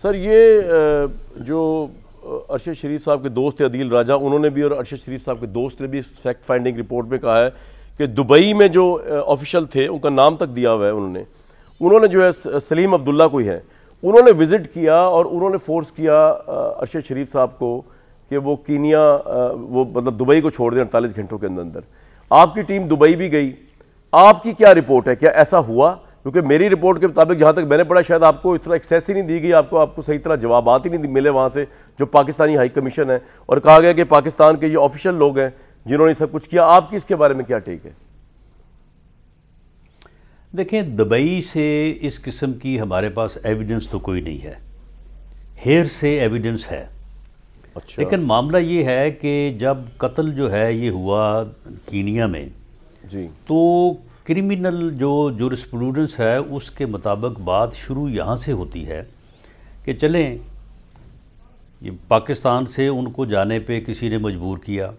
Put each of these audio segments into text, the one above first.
Sir ये जो अरशद शरीफ साहब के दोस्त थे अदील राजा, उन्होंने भी और अरशद शरीफ साहब के दोस्त ने भी फैक्ट फाइंडिंग रिपोर्ट में कहा है कि दुबई में जो ऑफिशियल थे उनका नाम तक दिया हुआ है उन्होंने जो है सलीम अब्दुल्ला कोई है, उन्होंने विज़िट किया और उन्होंने फोर्स किया अरशद शरीफ साहब को कि वो कीनिया वो मतलब दुबई को छोड़ दें 48 घंटों के अंदर अंदर। आपकी टीम दुबई भी गई, आपकी क्या रिपोर्ट है, क्या ऐसा हुआ? क्योंकि मेरी रिपोर्ट के मुताबिक जहाँ तक मैंने पढ़ा शायद आपको इतना एक्सेस ही नहीं दी गई, आपको सही तरह जवाबात ही नहीं मिले वहाँ से जो पाकिस्तानी हाई कमीशन है, और कहा गया कि पाकिस्तान के ये ऑफिशियल लोग हैं जिन्होंने सब कुछ किया। आपकी इसके बारे में क्या टेक है? देखें, दुबई से इस किस्म की हमारे पास एविडेंस तो कोई नहीं है, हेयर से एविडेंस है। अच्छा। लेकिन मामला ये है कि जब कत्ल जो है ये हुआ कीनिया में जी, तो क्रिमिनल जो जुरिस्प्रूडेंस है उसके मुताबिक बात शुरू यहाँ से होती है कि चलें, ये पाकिस्तान से उनको जाने पे किसी ने मजबूर किया।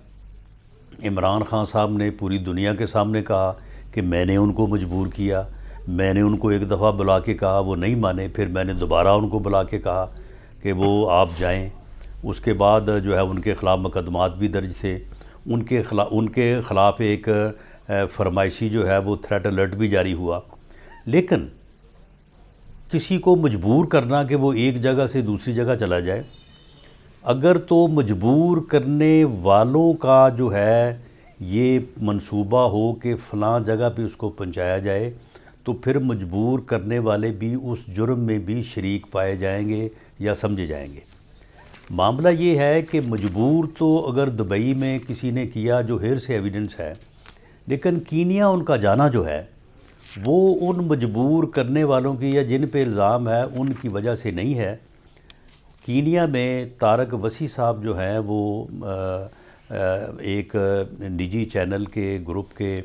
इमरान खान साहब ने पूरी दुनिया के सामने कहा कि मैंने उनको मजबूर किया, मैंने उनको एक दफ़ा बुला के कहा, वो नहीं माने, फिर मैंने दोबारा उनको बुला के कहा कि वो आप जाएं। उसके बाद जो है उनके ख़िलाफ़ मुकदमात भी दर्ज थे, उनके ख़िलाफ़ एक फरमाइशी जो है वो थ्रेट अलर्ट भी जारी हुआ। लेकिन किसी को मजबूर करना कि वो एक जगह से दूसरी जगह चला जाए, अगर तो मजबूर करने वालों का जो है ये मंसूबा हो कि फ़लाँ जगह पे उसको पहुंचाया जाए, तो फिर मजबूर करने वाले भी उस जुर्म में भी शरीक पाए जाएंगे या समझे जाएंगे। मामला ये है कि मजबूर तो अगर दुबई में किसी ने किया जो हेर से एविडेंस है, लेकिन कीनिया उनका जाना जो है वो उन मजबूर करने वालों की या जिन पे इल्ज़ाम है उनकी वजह से नहीं है। कीनिया में तारक वसी साहब जो हैं वो एक निजी चैनल के ग्रुप के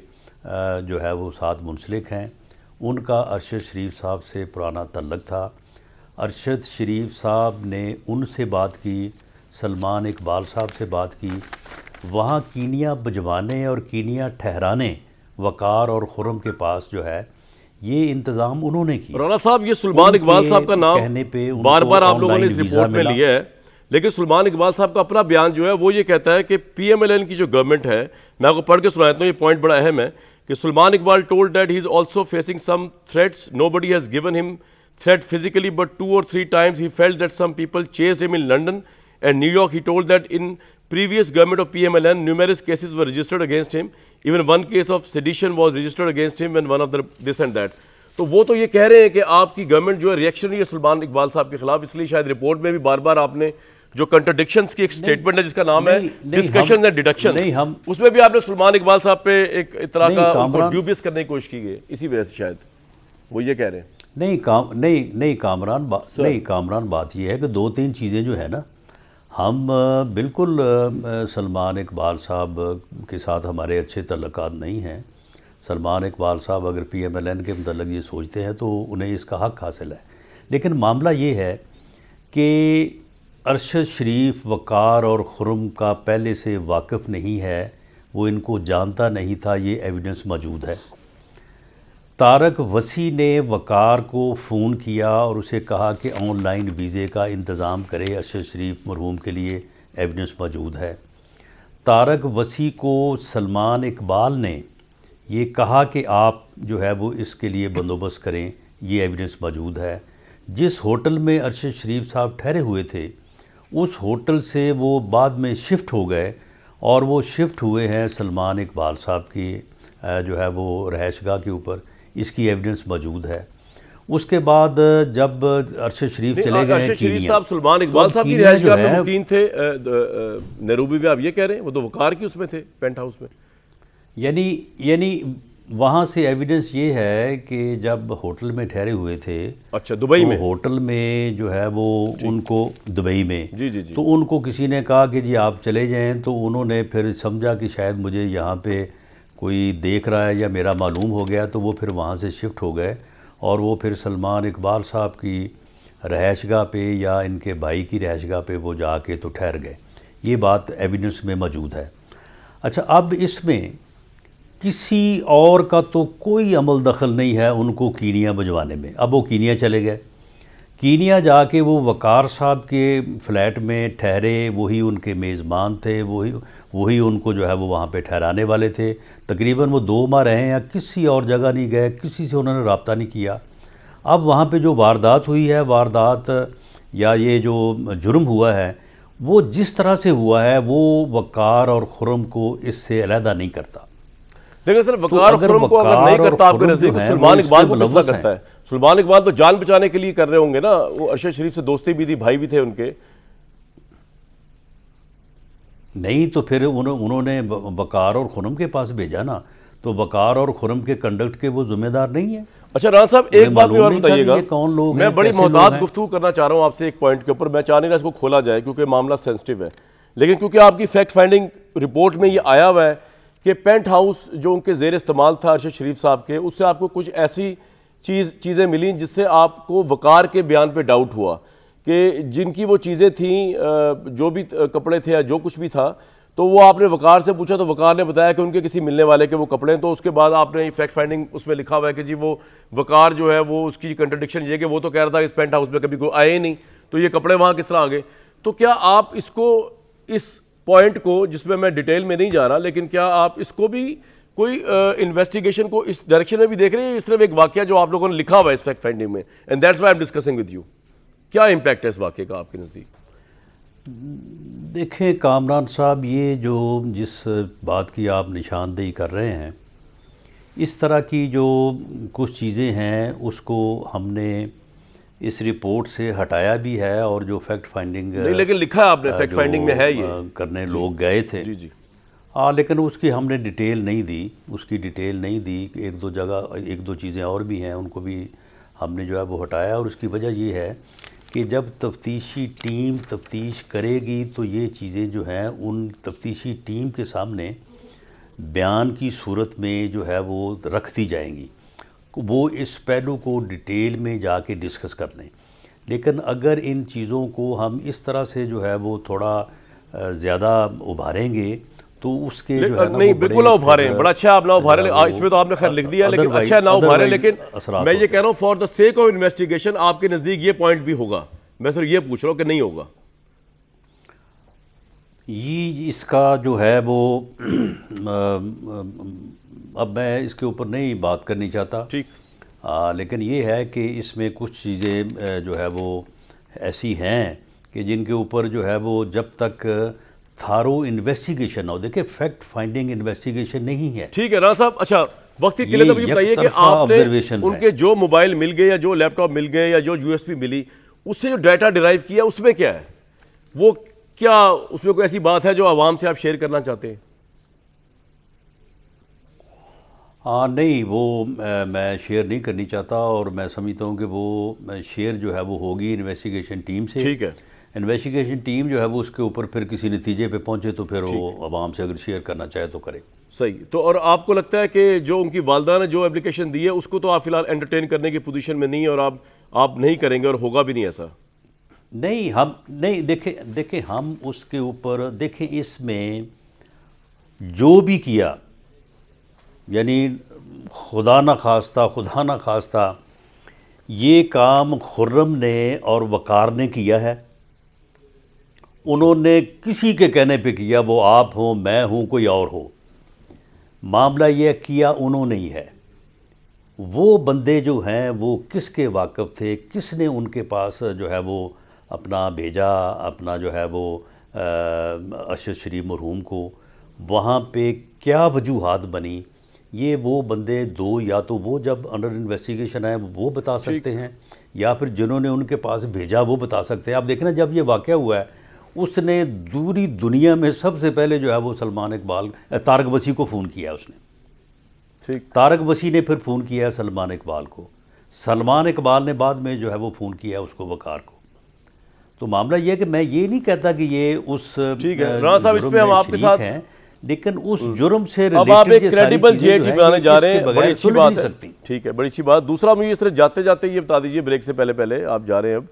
जो है वो साथ मुंसलिक हैं। उनका अरशद शरीफ साहब से पुराना तल्लक था। अरशद शरीफ साहब ने उनसे बात की, सलमान इकबाल साहब से बात की, वहाँ कीनिया भिजवाने और कीनिया ठहराने वकार और खुरम के पास जो है ये इंतज़ाम उन्होंने किया। राना साहब, ये सलमान इकबाल साहब का नाम कहने पे बार बार आप लोगों ने इस रिपोर्ट में लिया है, लेकिन सलमान इकबाल साहब का अपना बयान जो है वो ये कहता है कि PMLN की जो गवर्नमेंट है, मैं आपको पढ़ के सुनाता हूँ, ये पॉइंट बड़ा अहम है कि Salman Iqbal told that he is also facing some threats, nobody has given him threat physically, but 2 or 3 times he felt that some people chased him in London and New York. He told that in previous government of PMLN, numerous cases were registered against him. Even one case of sedition was registered against him and one of the this and that. तो वो तो ये कह रहे हैं कि आपकी government जो है रिएक्शन है सलमान इकबाल साहब के खिलाफ, इसलिए शायद रिपोर्ट में भी बार बार आपने जो कंट्राडिक्शंस की एक स्टेटमेंट है जिसका नाम है डिस्कशंस एंड डिडक्शन, उसमें भी आपने सलमान इकबाल साहब पे एक तरह का ड्यूबियस करने की कोशिश की गई, इसी वजह से शायद वो ये कह रहे हैं। नहीं कामरान, बात यह है कि 2-3 चीज़ें जो है ना, हम बिल्कुल सलमान इकबाल साहब के साथ हमारे अच्छे तल्लुकात नहीं हैं। सलमान इकबाल साहब अगर PMLN के मतलब ये सोचते हैं तो उन्हें इसका हक़ हासिल है। लेकिन मामला ये है कि अरशद शरीफ वकार और खुरम का पहले से वाकिफ़ नहीं है, वो इनको जानता नहीं था, ये एविडेंस मौजूद है। तारक वसी ने वकार को फ़ोन किया और उसे कहा कि ऑनलाइन वीज़े का इंतज़ाम करे, अरशद शरीफ मरहूम के लिए एविडेंस मौजूद है। तारक वसी को सलमान इकबाल ने ये कहा कि आप जो है वो इसके लिए बंदोबस्त करें, ये एविडेंस मौजूद है। जिस होटल में अरशद शरीफ साहब ठहरे हुए थे उस होटल से वो बाद में शिफ्ट हो गए और वो शिफ्ट हुए हैं सलमान इकबाल साहब की जो है वो रहायशगाह के ऊपर, इसकी एविडेंस मौजूद है। उसके बाद जब अरशद शरीफ चले गए, अरशद शरीफ साहब सलमान इकबाल साहब की रहायशगाह में मुकीम थे नैरोबी में, आप ये कह रहे हैं? वो तो वकार की उसमें थे, पेंट हाउस में। यानी वहाँ से एविडेंस ये है कि जब होटल में ठहरे हुए थे, अच्छा दुबई में, होटल में जो है वो उनको दुबई में जी, तो उनको किसी ने कहा कि जी आप चले जाएं, तो उन्होंने फिर समझा कि शायद मुझे यहाँ पे कोई देख रहा है या मेरा मालूम हो गया, तो वो फिर वहाँ से शिफ्ट हो गए और वो फिर सलमान इकबाल साहब की रहायशगाह पे या इनके भाई की रहायशगाह पे वो जाके तो ठहर गए। ये बात एविडेंस में मौजूद है। अच्छा, अब इसमें किसी और का तो कोई अमल दखल नहीं है उनको कीनिया भिजवाने में। अब वो कीनिया चले गए, कीनिया जाके वो वकार साहब के फ्लैट में ठहरे, वही उनके मेज़बान थे, वही उनको जो है वो वहाँ पे ठहराने वाले थे। तकरीबन वो 2 माह रहे या किसी और जगह नहीं गए, किसी से उन्होंने रब्ता नहीं किया। अब वहाँ पे जो वारदात हुई है, वारदात या ये जो जुर्म हुआ है, वो जिस तरह से हुआ है वो वकार और खुर्रम को इससे अलहदा नहीं करता। लेकिन सर वकार और खुर्रम को अगर नहीं करता आपके नजदीक, सलमान इकबाल को किस तरह करता है? सलमान इकबाल तो जान बचाने के लिए कर रहे होंगे ना, वो अरशद शरीफ से दोस्ती भी थी, भाई भी थे उनके। नहीं तो फिर उन्होंने वकार और खुर्रम के पास भेजा ना, तो वकार और खुर्रम के कंडक्ट के वो जिम्मेदार नहीं है। अच्छा राना साहब, एक बात भी और बताइएगा, कौन लोग मैं बड़ी मोहतात गुफ्तगू करना चाह रहा हूँ आपसे एक पॉइंट के ऊपर, मैं चाह नहीं रहा इसको खोला जाए क्योंकि मामला सेंसिटिव है, लेकिन क्योंकि आपकी फैक्ट फाइंडिंग रिपोर्ट में ये आया हुआ है कि पेंट हाउस जो उनके जेर इस्तेमाल था अरशद शरीफ साहब के, उससे आपको कुछ ऐसी चीज़ें मिली जिससे आपको वकार के बयान पे डाउट हुआ कि जिनकी वो चीज़ें थीं, जो भी कपड़े थे या जो कुछ भी था, तो वो आपने वकार से पूछा तो वकार ने बताया कि उनके किसी मिलने वाले के वो कपड़े हैं। तो उसके बाद आपने फैक्ट फाइंडिंग उसमें लिखा हुआ है कि जी वो वकार जो है वो उसकी कंट्रडिक्शन ये कि वो तो कह रहा था इस पेंट हाउस में कभी कोई आए ही नहीं, तो ये कपड़े वहाँ किस तरह आ गए? तो क्या आप इसको, इस पॉइंट को, जिसमें मैं डिटेल में नहीं जा रहा, लेकिन क्या आप इसको भी कोई इन्वेस्टिगेशन को इस डायरेक्शन में भी देख रहे हैं? सिर्फ एक वाकया जो आप लोगों ने लिखा हुआ है इस फैक्ट फाइंडिंग में, and that's why I am discussing with you, क्या इम्पैक्ट है इस वाकये का आपके नज़दीक? देखें कामरान साहब, ये जो जिस बात की आप निशानदेही कर रहे हैं, इस तरह की जो कुछ चीज़ें हैं उसको हमने इस रिपोर्ट से हटाया भी है, और जो फैक्ट फाइंडिंग नहीं, लेकिन लिखा है आपने, फैक्ट फाइंडिंग में है ये करने लोग गए थे। जी जी हाँ, लेकिन उसकी हमने डिटेल नहीं दी, उसकी डिटेल नहीं दी। एक दो जगह एक दो चीज़ें और भी हैं, उनको भी हमने जो है वो हटाया, और उसकी वजह ये है कि जब तफ्तीशी टीम तफ्तीश करेगी तो ये चीज़ें जो हैं उन तफ्तीशी टीम के सामने बयान की सूरत में जो है वो रख दी जाएंगी, वो इस पहलू को डिटेल में जाके डिस्कस कर लें। लेकिन अगर इन चीज़ों को हम इस तरह से जो है वो थोड़ा ज़्यादा उभारेंगे तो उसके जो है ना, नहीं बिल्कुल ना उभारे, बड़ा अच्छा आप ना उभारे, इसमें तो आपने खैर लिख दिया, लेकिन अच्छा ना उभारे, लेकिन मैं ये कह रहा हूँ for the sake of investigation आपके नज़दीक ये पॉइंट भी होगा? मैं सिर्फ ये पूछ रहा हूँ कि नहीं होगा? ये इसका जो है वो अब मैं इसके ऊपर नहीं बात करनी चाहता, ठीक, लेकिन ये है कि इसमें कुछ चीज़ें जो है वो ऐसी हैं कि जिनके ऊपर जो है वो जब तक थारो इन्वेस्टिगेशन ना हो, देखिए फैक्ट फाइंडिंग इन्वेस्टिगेशन नहीं है। ठीक है राना साहब, अच्छा वक्त के लिए तो मुझे बताइए कि आपने उनके जो मोबाइल मिल गए या जो लैपटॉप मिल गए या जो यूएसबी मिली, उससे जो डाटा डिराइव किया उसमें क्या है? वो क्या उसमें कोई ऐसी बात है जो आवाम से आप शेयर करना चाहते हैं? हाँ नहीं, वो मैं शेयर नहीं करनी चाहता, और मैं समझता हूँ कि वो शेयर जो है वो होगी इन्वेस्टिगेशन टीम से। ठीक है, इन्वेस्टिगेशन टीम जो है वो उसके ऊपर फिर किसी नतीजे पे पहुंचे तो फिर वो आवाम से अगर शेयर करना चाहे तो करे। सही। तो और आपको लगता है कि जो उनकी वालदा ने जो एप्लीकेशन दी है उसको तो आप फिलहाल एंटरटेन करने की पोजीशन में नहीं है, और आप नहीं करेंगे और होगा भी नहीं ऐसा? नहीं, हम नहीं, देखें हम उसके ऊपर देखें, इसमें जो भी किया, यानी खुदा ना खास्ता ये काम खुर्रम ने और वकार ने किया है। उन्होंने किसी के कहने पे किया, वो आप हो, मैं हूँ, कोई और हो, मामला ये किया उन्होंने ही है। वो बंदे जो हैं वो किसके वाकिफ़ थे, किसने उनके पास जो है वो अपना भेजा, अपना जो है वो अरशद शरीफ मरहूम को, वहाँ पे क्या वजूहात बनी, ये वो बंदे दो, या तो वो जब अंडर इन्वेस्टिगेशन है वो बता सकते हैं, या फिर जिन्होंने उनके पास भेजा वो बता सकते हैं। आप देखना, जब ये वाक़या हुआ है उसने दूरी दुनिया में सबसे पहले जो है वो सलमान इकबाल, तारक वसी को फ़ोन किया उसने। ठीक, तारक वसी ने फिर फ़ोन किया है सलमान इकबाल को, सलमान इकबाल ने बाद में जो है वो फ़ोन किया उसको, वकार को। तो मामला ये है कि मैं ये नहीं कहता कि ये उस, ठीक है राना साहब, इस पे हम आपके साथ हैं, लेकिन उस जुर्म से अब आप एक क्रेडिबल जेटी बनाने जा रहे हैं, बड़ी अच्छी बात है। ठीक है, बड़ी अच्छी बात। दूसरा मुझे इस तरह जाते जाते ये बता दीजिए, ब्रेक से पहले आप जा रहे हैं अब,